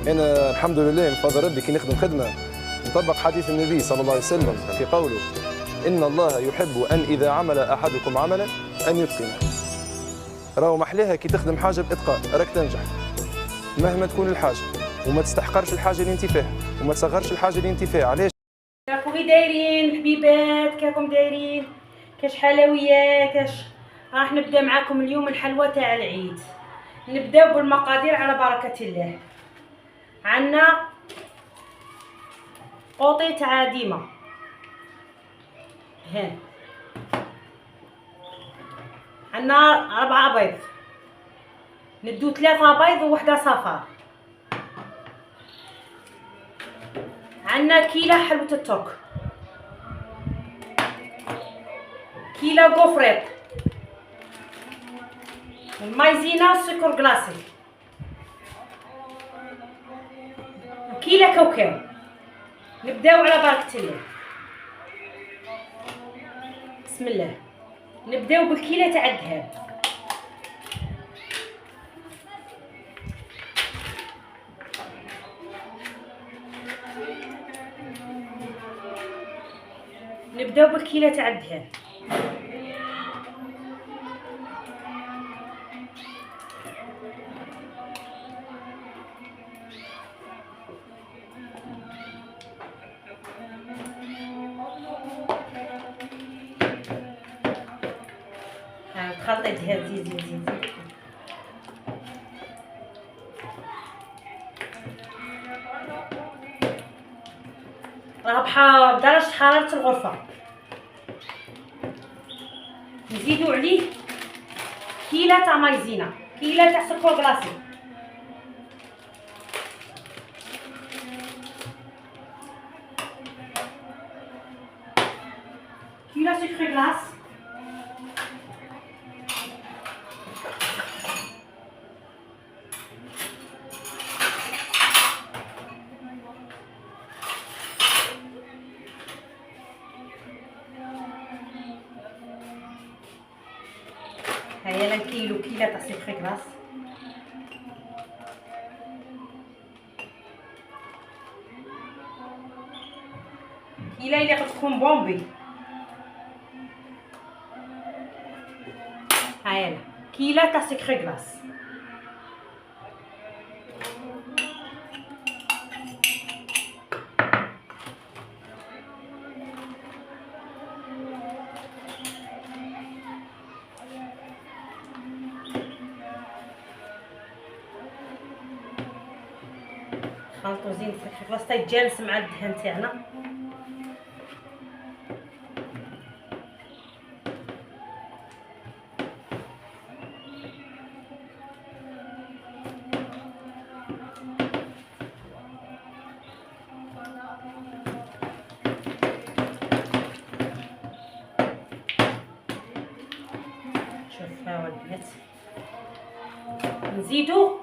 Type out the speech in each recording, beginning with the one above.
انا الحمد لله من فضل ربي كي نخدم خدمه نطبق حديث النبي صلى الله عليه وسلم في قوله ان الله يحب ان اذا عمل احدكم عملا ان يتقنه. راهو محليها كي تخدم حاجه باتقان راك تنجح مهما تكون الحاجه، وما تستحقرش الحاجه اللي انت فيها وما تصغرش الحاجه اللي انت فيها. علاش؟ راكم كي دايرين حبيبات؟ كيراكم دايرين؟ كاش حلويات كاش؟ راح نبدا معاكم اليوم الحلوى تاع العيد. نبداو بالمقادير على بركه الله. عندنا قوطي تاع ديما هان، عندنا 4 بيض، ندو 3 بيض ووحده صفار. عندنا كيلة حلوة الترك، كيلة غوفريط، المايزينا سكر كلاصي، كيلة كاوكاو. نبداو على بركة الله. بسم الله. نبداو بالكيلة تاع الذهب. نبداو بالكيلة تاع الذهب. ها خلطي الذهب، زيد زيد زيد. راه بدرجة حرارة الغرفة. نزيدو عليه كيلة تاع مايزينا، كيلة تاع سكر كلاصي، كيلة سكر كلاص، هيا كيلو كيلة تاع سكر كلاص. كيلة اللي تكون بومبي. هيا كيلة تاع سكر كلاص. خلطو زين سكر كلاص تيتجانس مع الدهن تاعنا. شوف ها هو البنات. نزيدو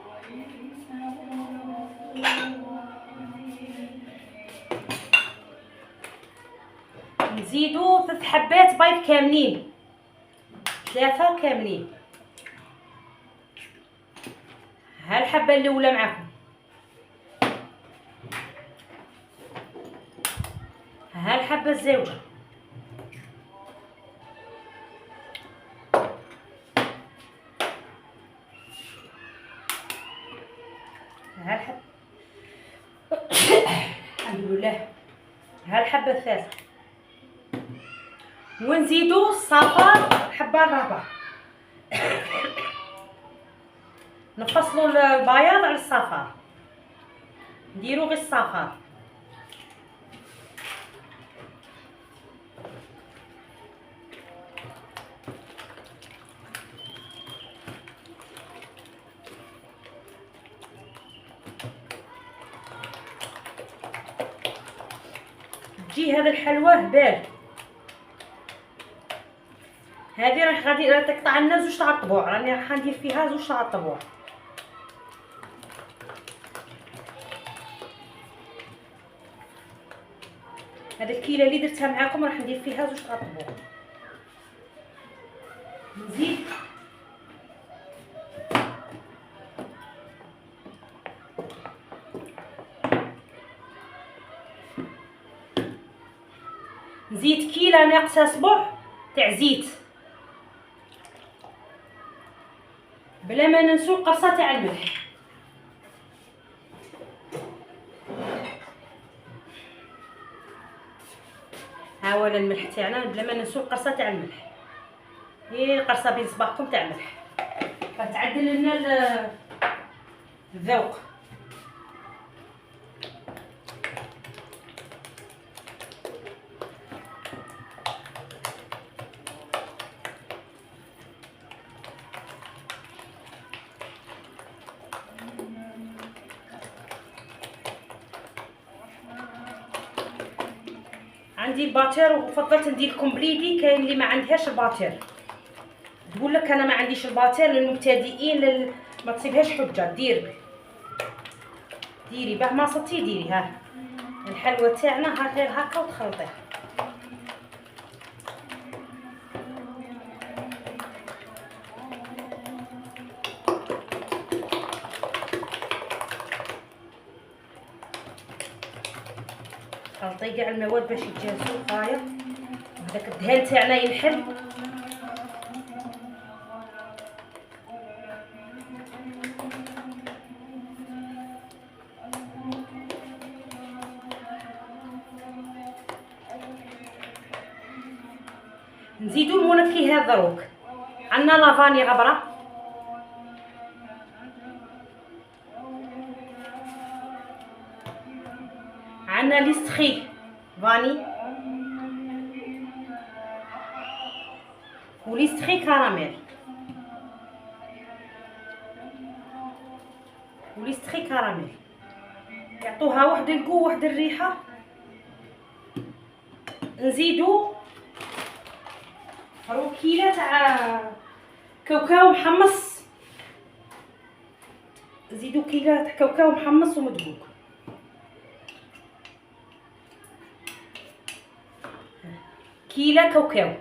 نزيدو 3 حبات بيض كاملين، 3 كاملين. ها الحبه الاولى معاكم، ها الحبه الزوجه، ها الحبه الحمد لله، ها الحبه الثالثه. ونزيدو الصفار الحبه الرابعه. نفصلوا البياض على الصفار، نديرو غير الصفار. تجي هذا الحلوى هبال. هذه راح غادي تقطع لنا 2 تاع الطبوع، راني راح ندير فيها 2 تاع الطبوع. هذه الكيله اللي درتها معاكم راح ندير فيها 2 تاع الطبوع. نزيد نزيد كيلة ناقصة صبع تاع زيت، بلا ما ننسو القرصه تاع الملح. ها هو الملح تاعنا، بلا ما ننسو القرصه تاع الملح. هي القرصه بين صباعكم تاع الملح فتعدل لنا الذوق. عندي الباتير وفضلت ندير كومبليدي. كاين اللي ما عندهاش الباتير تقول لك انا ما عنديش الباتير. للمبتدئين ما تصيبهاش حجه. ديري باه ما صدتي ديري. ها الحلوه تاعنا ها غير هكا وتخلطيها. خلطي كاع المواد باش يتجانسوا هايا. هذاك الدهان تاعنا ينحل. نزيدو المنكهات دروك. عندنا لافاني غبره، عندنا ليستخي فاني وليستخي كراميل يعطوها واحد الكو واحد الريحه. نزيدو كيلة تاع كاوكاو محمص. نزيدو كيلة تاع كاوكاو محمص ومدقوق. كيلة كاوكاو.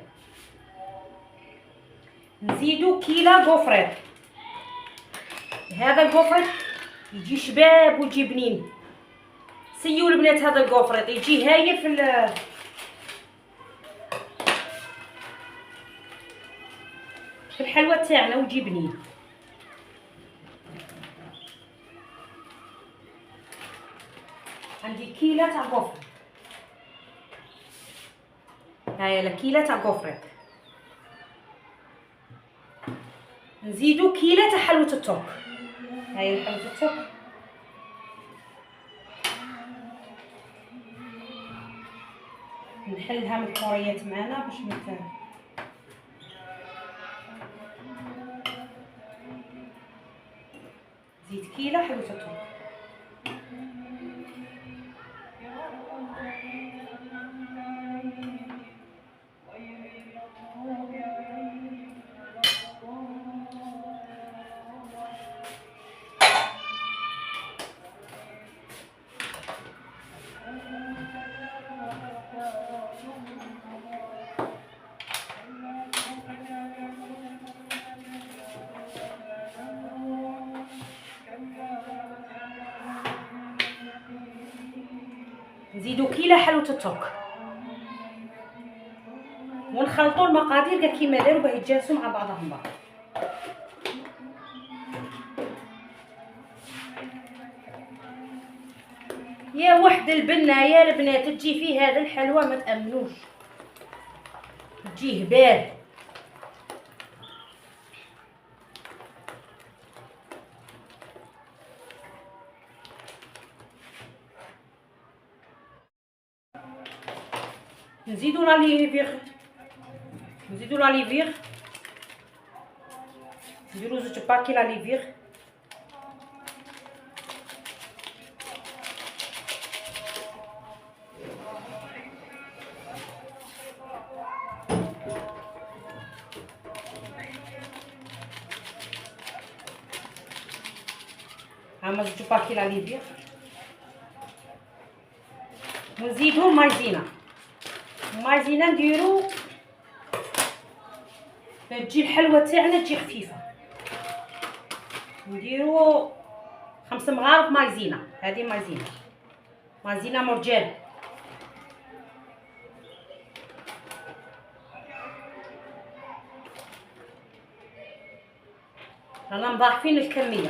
نزيدو كيلة غوفريط. هذا الغوفريط يجي شباب ويجي بنين. سيو البنات هذا الغوفريط يجي هايل في الحلوه تاعنا ويجي بنين. عندي كيلة تاع غوفريط. هاي كيلة تاع غوفريط. نزيدو كيلة تاع حلوة التوك. هاي حلوة التوك. نحلها من الكوريات معنا باش زيد كيلة حلوة التوك. نزيدو كيلة حلوة التوك ونخلطوا المقادير كاع كيما داروا باه يتجانسوا مع بعضهم بعض. يا وحد البنه يا البنات تجي فيه هذا الحلوى ما تامنوش، تجي هبال. نزيدو لاليفيغ، نديرو زوج باكي لاليفيغ. هما زوج باكي لاليفيغ. ونزيدو مايزينا نديرو تجي الحلوه تاعنا تجي خفيفه. نديرو 5 مغارف مايزينا. هذه مايزينا مرجان. رانا مضاعفين الكميه.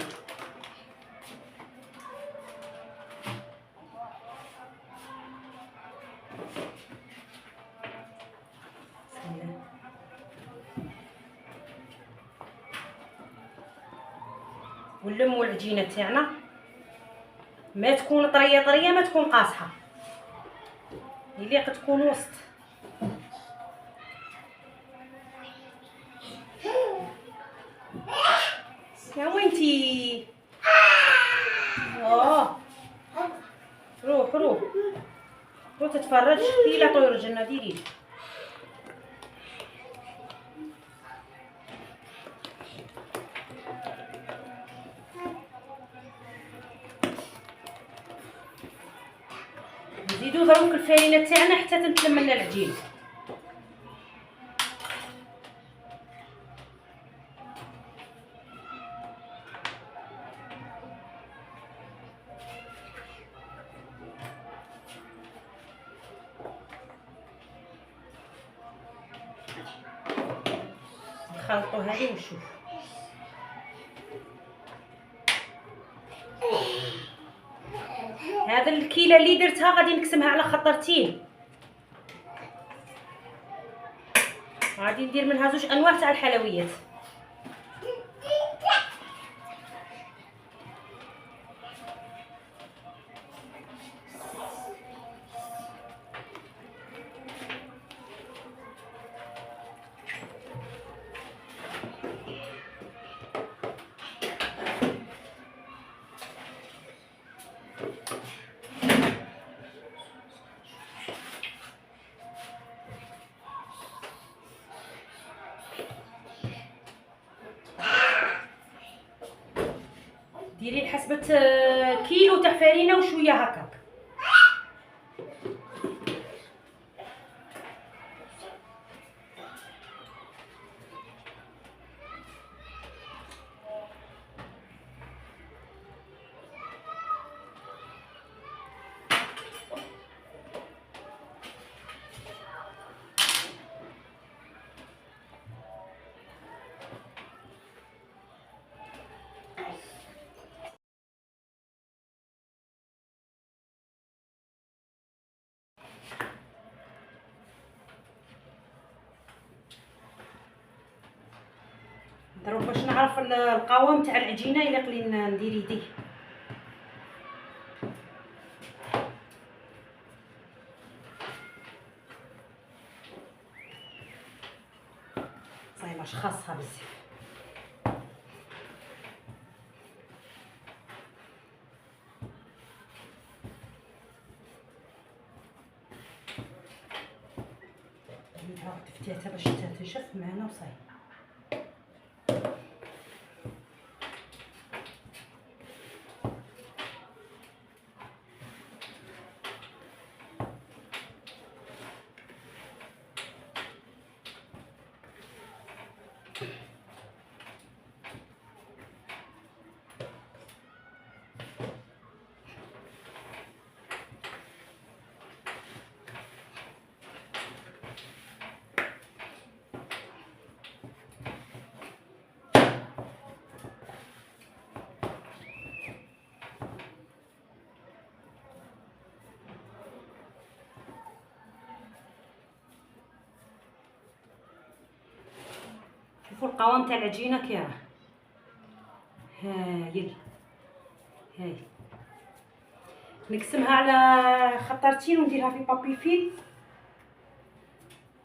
ونلموا العجينه تاعنا، ما تكون طريه طريه، ما تكون قاصحه، يليق تكون وسط. يا وينتي؟ روح روح روح تتفرج في لا طيور الجنه. ديري نزيدو دروك الفرينه تاعنا حتى تنتلم لنا العجين. نخلطو هذه ونشوف. هذا الكيله اللي درتها غادي نقسمها على خطرتين، غادي ندير منها 2 انواع تاع الحلويات. ديري حسبة كيلو تاع فرينه وشويه هكاك. دروك باش نعرف القوام تاع العجينه الا قلينا ندير يديه. صاي ماش خاصها بزاف. نديرها تفتيتها باش تنشف معنا وصاي. شوفوا القوام تاع العجينه كي راه هايل. هاي نقسمها على خطرتين ونديرها في بابي فيل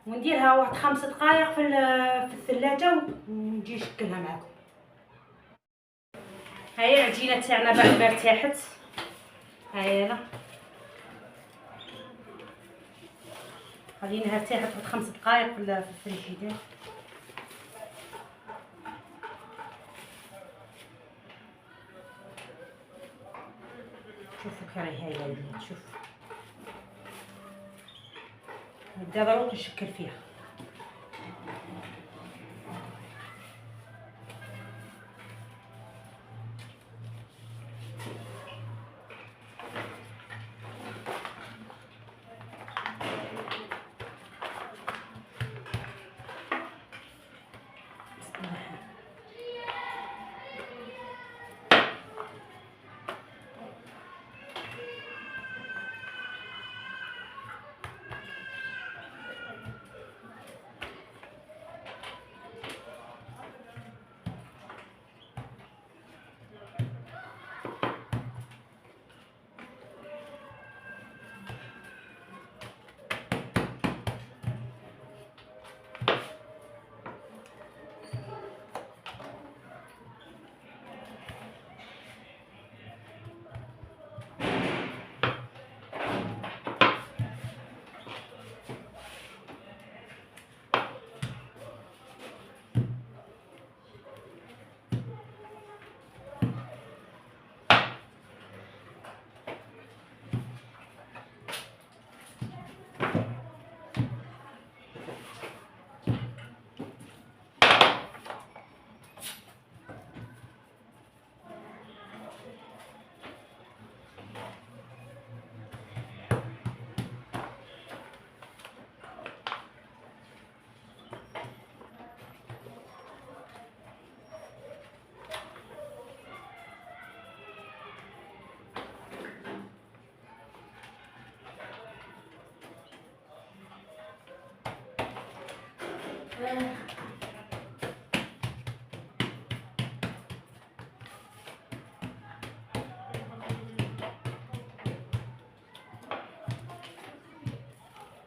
ونديرها واحد 5 دقائق في الثلاجه ونجي نشكلها معكم. هاي العجينه تاعنا بعد ما ارتاحت، هاي انا خليناها ارتاحت واحد 5 دقائق في الفريجيدير. شوفوا كي راهي هايله البنات. شوف نبدا ضروري نشكل فيها.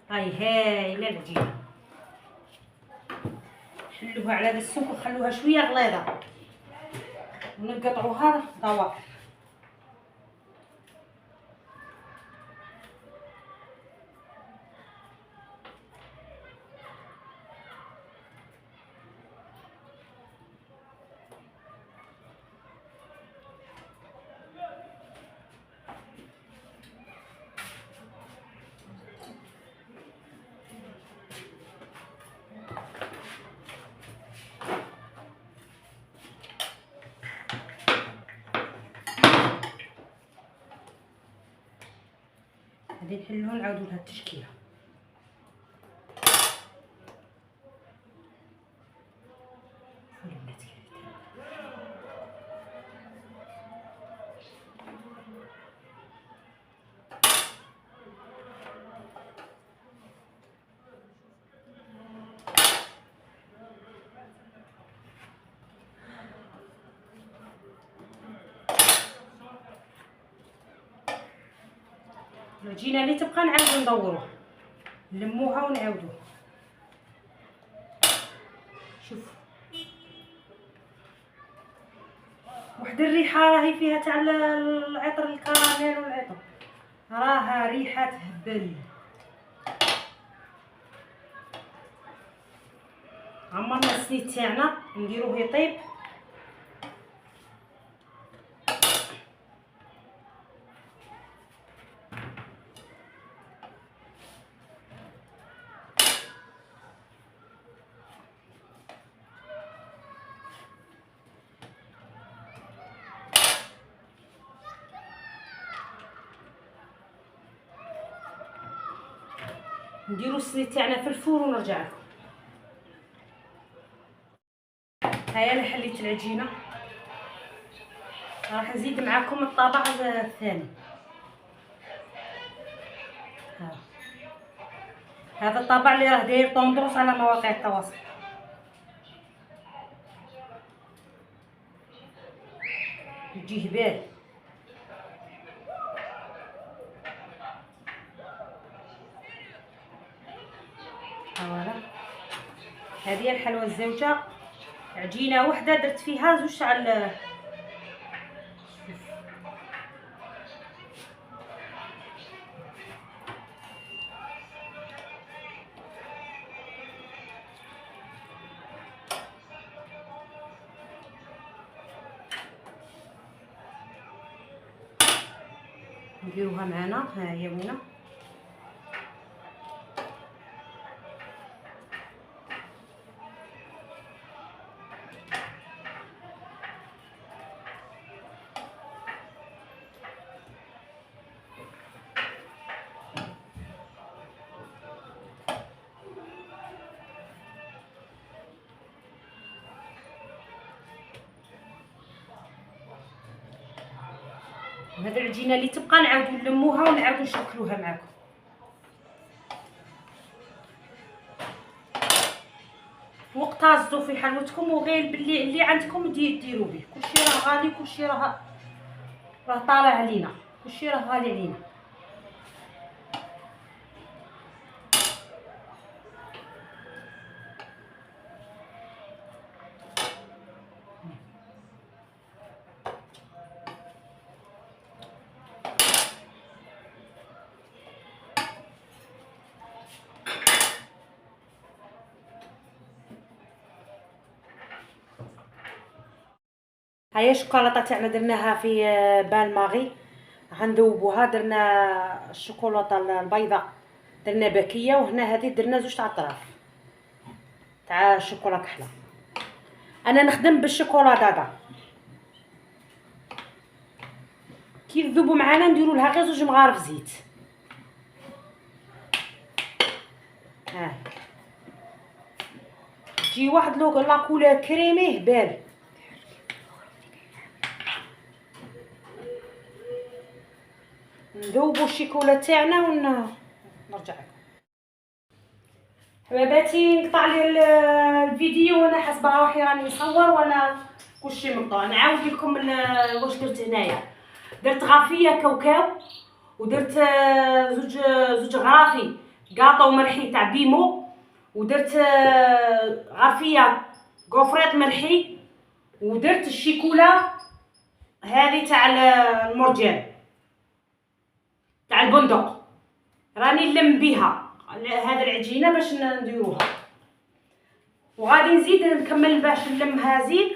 هايله العجينه. حلوها على هذا السمك وخلوها شويه غليظه ونقطعوها ضوافر. هذه نحلوها نعاودو لها التشكيله. العجينه اللي تبقى نعاودو ندوروها، نلموها ونعاودوها. شوف واحد الريحه راهي فيها تاع العطر الكراميل والعطر، راها ريحه تهبل. عمرنا السنيد تاعنا نديروه يطيب. نديرو السنيد تاعنا في الفور ونرجع لكم. هيا انا حليت العجينه، راح نزيد معاكم الطبق الثاني. هذا الطبق اللي راه داير طوندروس على مواقع التواصل. يجي هبال. فوالا هذه هي الحلوى الزوجه، عجينه وحده درت فيها زوج تاع نديروها معنا. ها هي وينه. هذه العجينه اللي تبقى نعاودو نلموها ونعاودو نشكلوها معكم. وقتازو في حلوتكم وغير باللي اللي عندكم ديروا به. كلشي راه غالي، كلشي راه طالع علينا، كلشي راه غالي علينا. هيا الشوكولاته تاعنا درناها في بان ماغي، غنذوبوها. درنا الشوكولاته البيضاء درنا باكيه، وهنا هذه درنا زوج تاع الطراف تاع الشوكولا كحله. انا نخدم بالشوكولا دادا. كي تذوبوا معانا نديروا لها غير زوج مغارف زيت. ها تجي واحد لا كولور كريمي هبال. نذوبوا الشيكولا تاعنا ونرجع لكم. حباباتي نقطع لي الفيديو وانا حاسبه روحي راني نصور وانا كلشي مقطوع. نعاود لكم واش درت هنايا. درت غرفيه كاوكاو، ودرت زوج غرافي كاطو مرحي تاع بيمو، ودرت غرفيه كوفريط مرحي، ودرت الشيكولا هذه تاع المرجان تاع البندق. راني نلم بها هذا العجينه باش نديروها، وغادي نزيد نكمل باش نلمها زيد،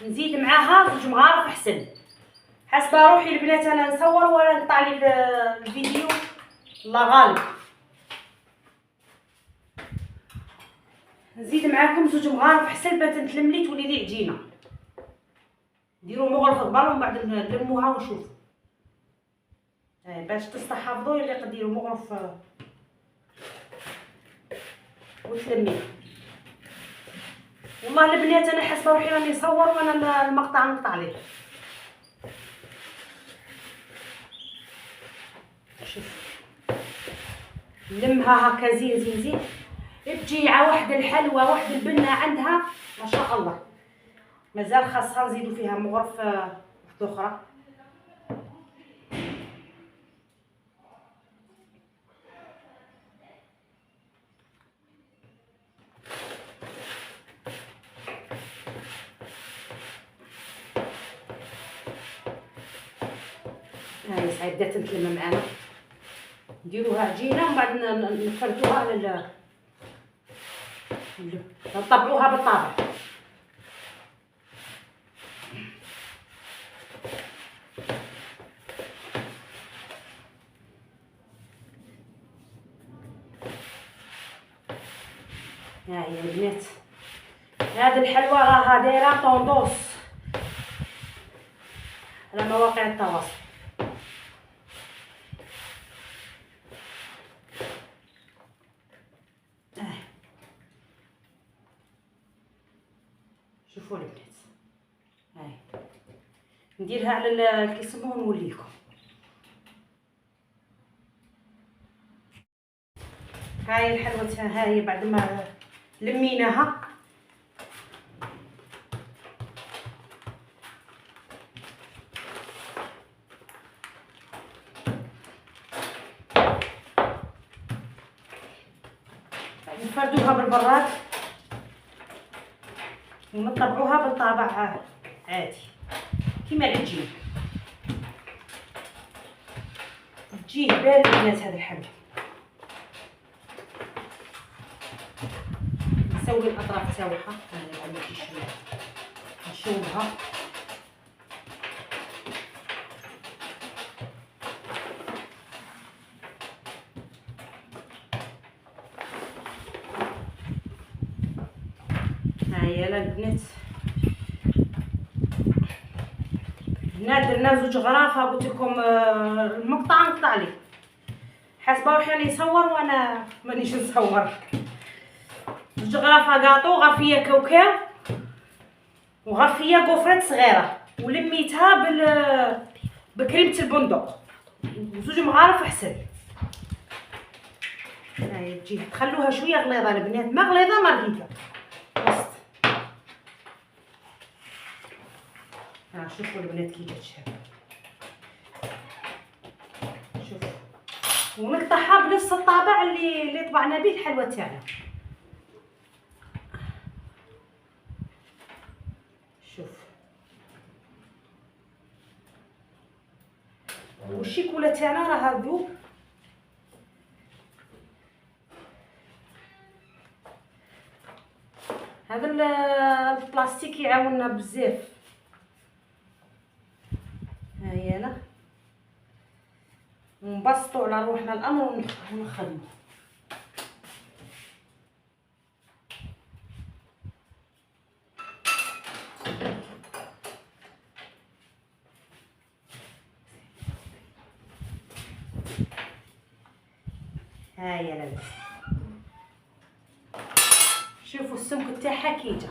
نزيد معاها زوج مغارف حسن. حاسبه روحي البنات انا نصور ولا نقطع لي الفيديو، الله غالب. نزيد معاكم زوج مغارف حسن باش تلم لي تولي لي عجينه. ديروا مغرف كبار ومن بعد نلموها ونشوف باش تستحفظوا اللي قديروا مغرف وتلميه. والله البنات انا حاسه روحي راني نصور وانا المقطع نقطع عليه. شوف نلمها هكا زين زين زين. تجي واحد الحلوى واحد البنه عندها ما شاء الله. مازال خاصها نزيدو فيها مغرف واحده اخرى. هاي سعيدة تنتلم معانا. نديروها عجينه ومن بعد نفردوها على نطبعوها بالطابع. ها هي البنات هذه الحلوى راها دايره طوندوس على مواقع التواصل. شوفوا البنات هاي نديرها على كيسموه ونوليكم. هاي الحلوى هاي بعد ما لميناها نفردوها بالبراد ونطبعوها بالطابع عادي كيما العجين. تجيه بارد البنات هذا الحلوى. نسوي الاطراف تاعها هذا عندي شويه نشوفها. هيا البنات هنا درنا زوج غرافه قلت لكم المقطع نقطع ليه. حاسبه روحي راني نصور وانا مانيش نصور. زوج غرافه كاطو، غرفيه كاوكاو وغرفيه كوفريت صغيره، ولميتها بكريمه البندق وزوج مغارف حسن. هاي تجي تخلوها شويه غليظه البنات، ما غليظه ما رقيقه وسط. شوفوا البنات كي كتشهى. شوفوا ونقطعها بنفس الطابع اللي طبعنا به الحلوى تاعنا. شوف والشيكولا تاعنا راها ذوب. هذا البلاستيك يعاوننا بزاف. هاي انا ونبسطوا على روحنا الامر ونخدموا. هاي انا شوفوا السمك تاعها كي جا.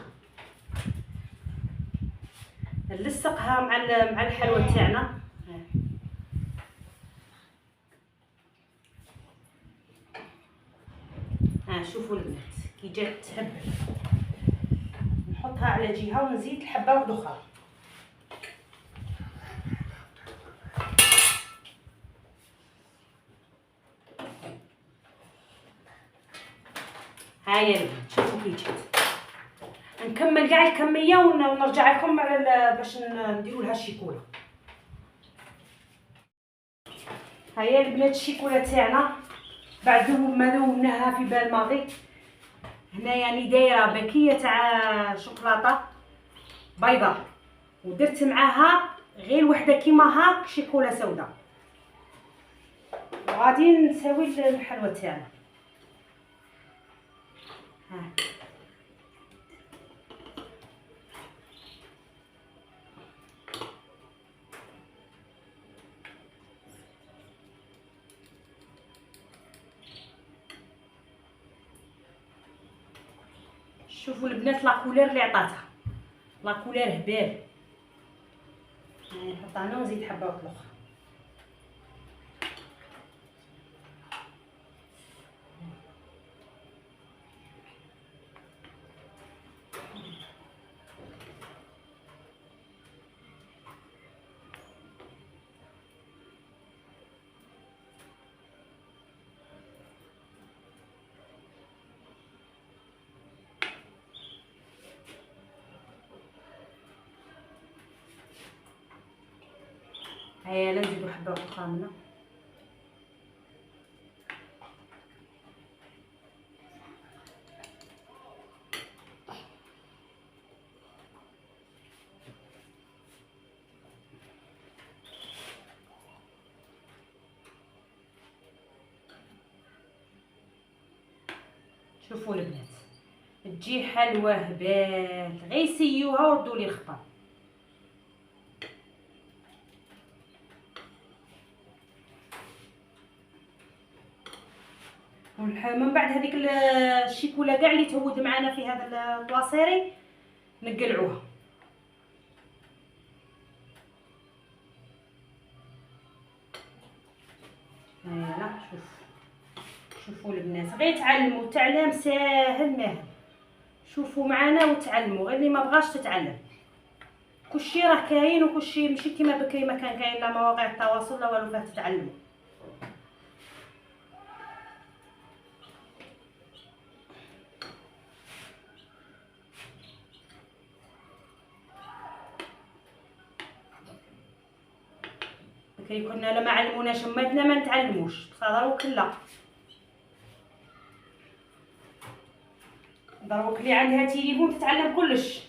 نلصقها مع الحلوى تاعنا. شوفوا البنات كي جات تهبل. نحطها على جهه ونزيد الحبه واحده اخرى. هاهي البنات شوفوا كي جات. نكمل كاع الكميه ونرجع لكم على باش نديروا لها الشيكولا. هاهي البنات الشيكولا تاعنا بعد ما ذوبناها في بال ماضي. هنا يعني دايره باكيه تاع شوكولاته بيضاء ودرت معاها غير وحده كيما هاك شيكولا سوداء. وغادي نسوي الحلوه تاعنا. ها شوفوا البنات لا كولير اللي عطاتها، لا كولير هبال. نحط هنا ونزيد حبه واحده اخرى. هيا نزيدو حبه اخرى منها. شوفوا البنات تجي حلوه هبال، غير سيوها وردوا لي الخبر. من بعد هذيك الشيكولا كاع اللي تهود معنا في هذا الطواسيري نقلعوها. هايلا شوفوا البنات غير تعلموا، التعليم ساهل ماهل. شوفوا معنا وتعلموا، غير اللي ما بغاش تتعلم. كلشي راه كاين وكلشي ماشي كيما بكري ما كان كاين لا مواقع التواصل لا والو فاه تتعلموا. بكري كنا لما علموناش اماتنا ما نتعلموش، دروك لا. دروك اللي عندها تليفون تتعلم كلش.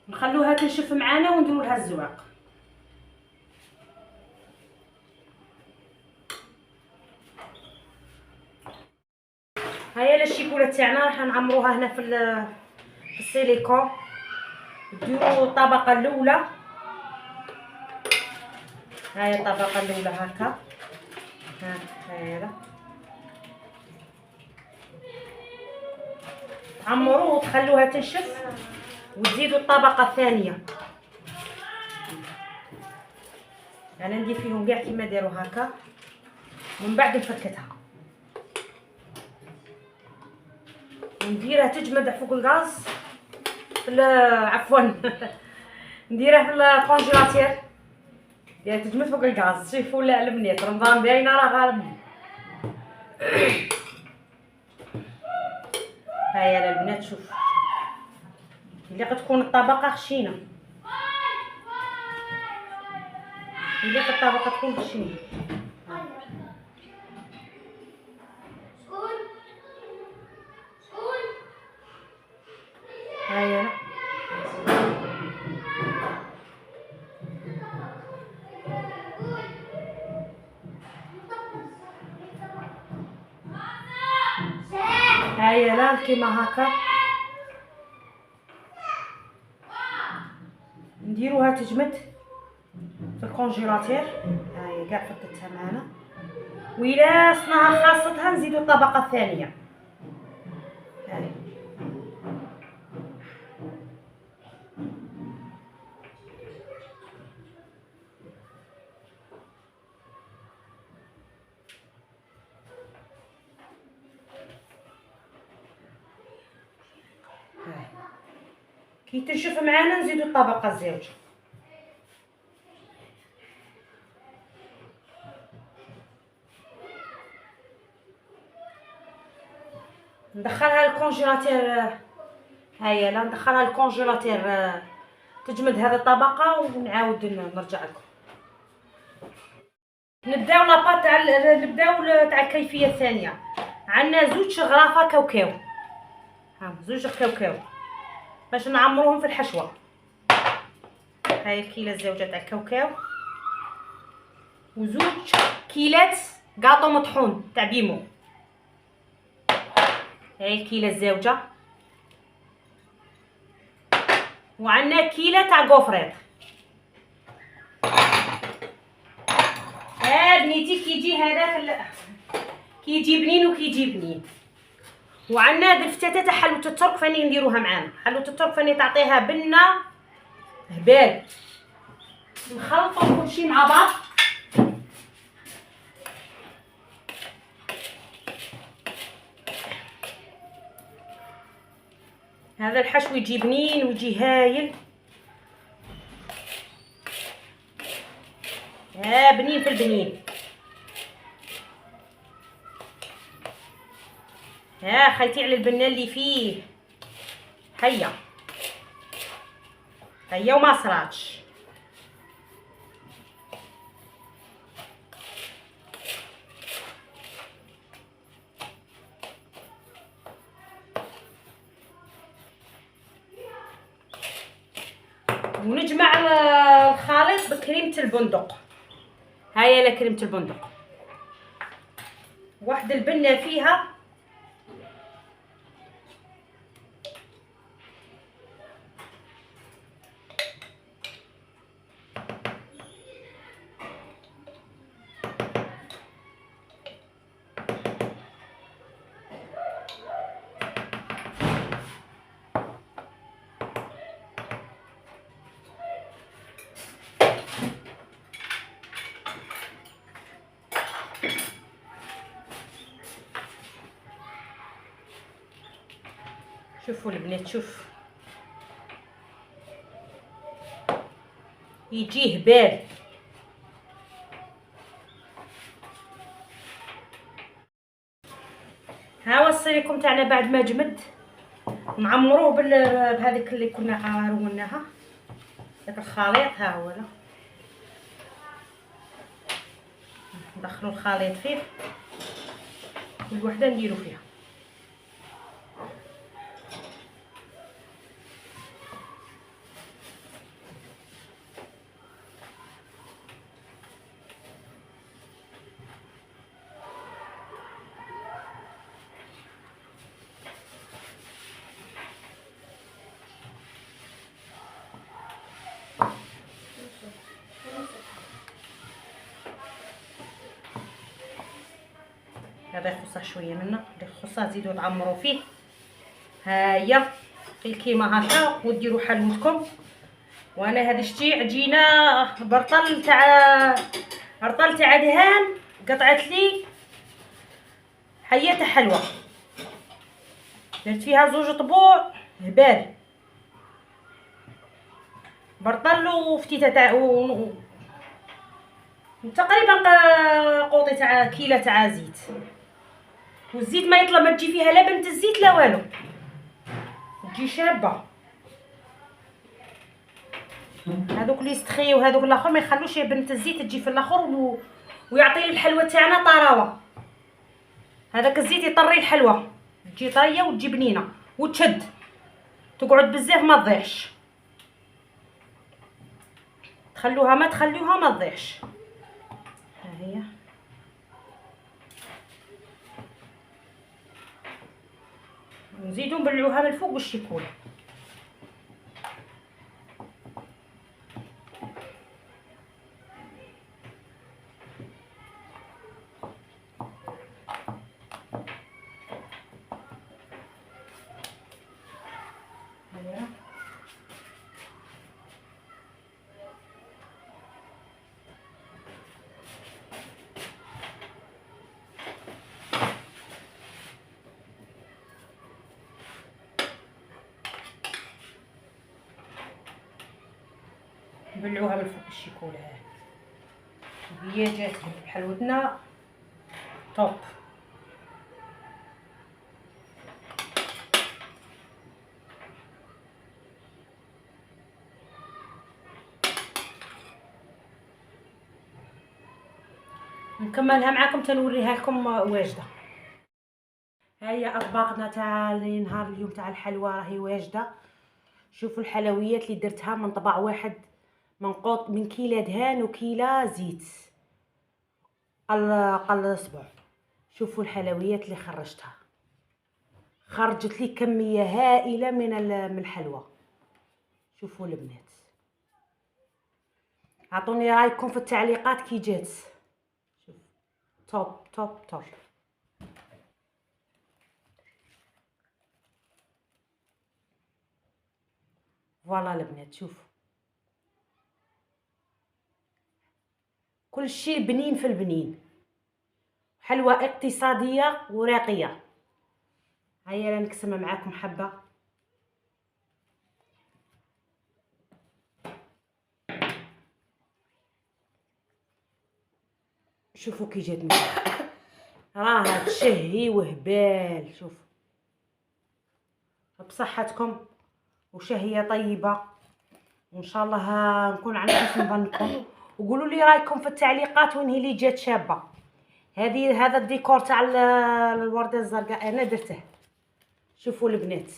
نخلوها تنشف معانا ونديروا لها الزواق. هيا الشيكولا تاعنا راح نعمروها هنا في السيليكون. ديروا الطبقه الاولى، هاي الطبقه الاولى هكا. هايلا تعمروه وتخلوها تنشف وتزيدوا الطبقه الثانيه. انا ندير فيهم كاع كيما داروا هكا، ومن بعد نفككها ونديرها تجمد فوق الغاز. عفوا نديرها في الكونجيلاتير ديالها تجمد فوق الغاز. شوفوا البنات رمضان باينه راه غالب. هيا البنات شوف اللي غتكون الطبقه خشينه، اللي الطبقه تكون خشينه. هيا هيا لا كيما هكا نديروها تجمد في الكونجيلاتير. هاي كاع فكتها معنا، وإلا صناها خاصتها نزيدو الطبقه الثانيه. هاي كي تنشف معانا نزيدو الطبقه الزوجه. ندخلها للكونجيلاتير. هيا لا ندخلها للكونجيلاتير تجمد هذه الطبقه ونعاود نرجع لكم. نبداو لاباط تاع الكيفيه الثانيه. عندنا زوج غرافه كاوكاو، ها زوج كاوكاو باش نعمروهم في الحشوه. هاي الكيله الزوجه تاع الكاوكاو، وزوج كيلات كاطو مطحون تاع بيمو. هاي الكيله الزوجه، وعندنا كيله تاع كوفريط. بنيتي كيجي هذا كيجي بنين وكيجي بنين. وعندنا هاد الفتاته تاع حلوه الترك فاني نديروها معانا. حلوه الترك فاني تعطيها بنه هبال. نخلطوا كلشي مع بعض. هذا الحشو يجي بنين ويجي هايل. بنين في البنين. خيتي على البنه اللي فيه. هيا وما صراتش. ونجمع الخليط بكريمه البندق. هيا كريمه البندق، واحد البنه فيها شوفوا البنات، شوف يجي هبال. ها السيليكون تاعنا بعد ما جمد نعمروه بهذيك اللي كنا روناها، داك الخليط. ها هو لا ندخلوا الخليط فيه، كل وحده نديرو فيها. هذا يخصها شويه منه، اللي يخصها زيدوا تعمروا فيه. هيا غير كيما هكا وديروا حلوتكم. وانا هذا شتي عجينه برطل تاع دهان قطعت لي حيه تاع حلوه، درت فيها زوج طبوع هبال برطل وفتيته تاع تقريبا قوطي تاع كيله تاع زيت. والزيت ما يطلع، ما تجي فيها لا بنت الزيت لا والو، تجي شابه. هذوك لي ستخي وهذوك الاخر ما يخلوش بنت الزيت تجي في الاخر ويعطي الحلوه تاعنا طراوه. هذاك الزيت يطري الحلوه، تجي طريه وتجي بنينه وتشد، تقعد بزاف ما تضيعش. تخلوها ما تضيعش. ها هي نزيدو نبلعوها من الفوق باش يكون. نبلعوها من فوق الشيكولا. هي جات حلوتنا توب. نكملها معكم تنوريها لكم واجده. ها هي اطباقنا تاع نهار اليوم تاع الحلوى راهي واجده. شوفوا الحلويات اللي درتها من طبق واحد، من كيلة دهان وكيلة زيت قل اسبوع. شوفوا الحلويات اللي خرجتها، خرجت لي كميه هائله من الحلوى. شوفوا البنات، اعطوني رايكم في التعليقات كي جات. شوف توب توب توب. فوالا البنات، شوفوا كل شيء بنين في البنين، حلوى اقتصاديه وراقيه. هيا انا نقسمها معاكم حبه. شوفوا كي جات راها تشهي وهبال. شوف بصحتكم وشهيه طيبه، وان شاء الله نكون على حسن ظنكم. وقولوا لي رايكم في التعليقات وين هي اللي جات شابه. هذا الديكور تاع الورده الزرقاء انا درته. شوفوا البنات،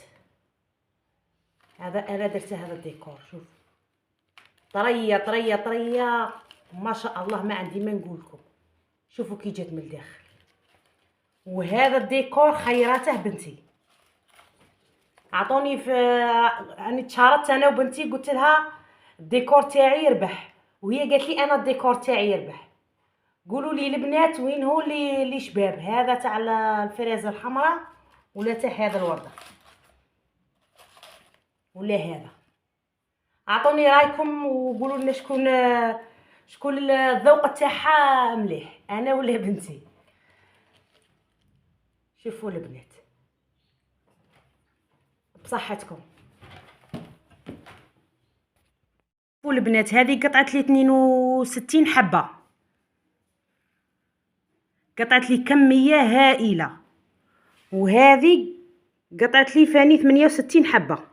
هذا انا درته هذا الديكور. شوف طريه طريه طريه ما شاء الله، ما عندي ما نقول لكم. شوفوا كي جات من الداخل. وهذا الديكور خيراته بنتي. عطوني انا تشاركت انا وبنتي، قلت لها الديكور تاعي يربح، وهي قالت لي انا الديكور تاعي يربح. قولوا لي البنات وين هو اللي شباب، هذا تاع الفريزه الحمراء ولا تاع هذا الورده ولا هذا؟ اعطوني رايكم وقولوا لنا شكون الذوق تاعها مليح، انا ولا بنتي. شوفوا البنات بصحتكم. شوفوا البنات، هذه قطعت لي 62 حبه، قطعت لي كميه هائله. وهذه قطعت لي فاني 68 حبه.